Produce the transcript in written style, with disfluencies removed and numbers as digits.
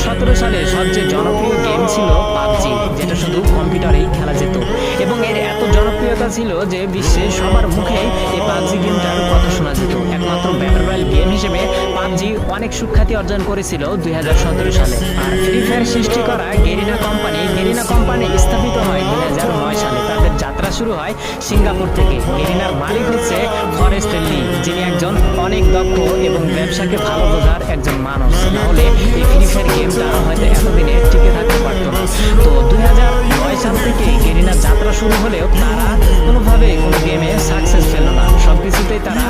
2017 সালে সবচেয়ে জনপ্রিয় গেম ছিল পাবজি, যেটা শুধু কম্পিউটারেই খেলা যেত এবং এর এত জনপ্রিয়তা ছিল যে বিশ্বে সবার মুখেই এই পাবজি গেমটার কথা শোনা যেত। একমাত্র ব্যাটল রয়্যাল গেম হিসেবে পাবজি অনেক সুখ্যাতি অর্জন করেছিল 2017 সালে। আর ফ্রি ফায়ার সৃষ্টি করা গেরিনা কোম্পানি স্থাপিত হয় 2009 সালে। তাদের যাত্রা শুরু হয় সিঙ্গাপুর থেকে। গেরিনার মালিক হচ্ছে ফরেস্ট লি, যিনি একজন অনেক দক্ষ এবং ব্যবসাকে ভালো বোঝার একজন মানুষ। নাহলে এই ফ্রি ফায়ার গেমটা হয়তো এতদিনে টিকে থাকতে পারতো না। তো 2009 সাল থেকে গেরিনার যাত্রা শুরু হলেও তারা কোনোভাবে কোনো গেমে সাকসেস পেল না। সবকিছুতেই তারা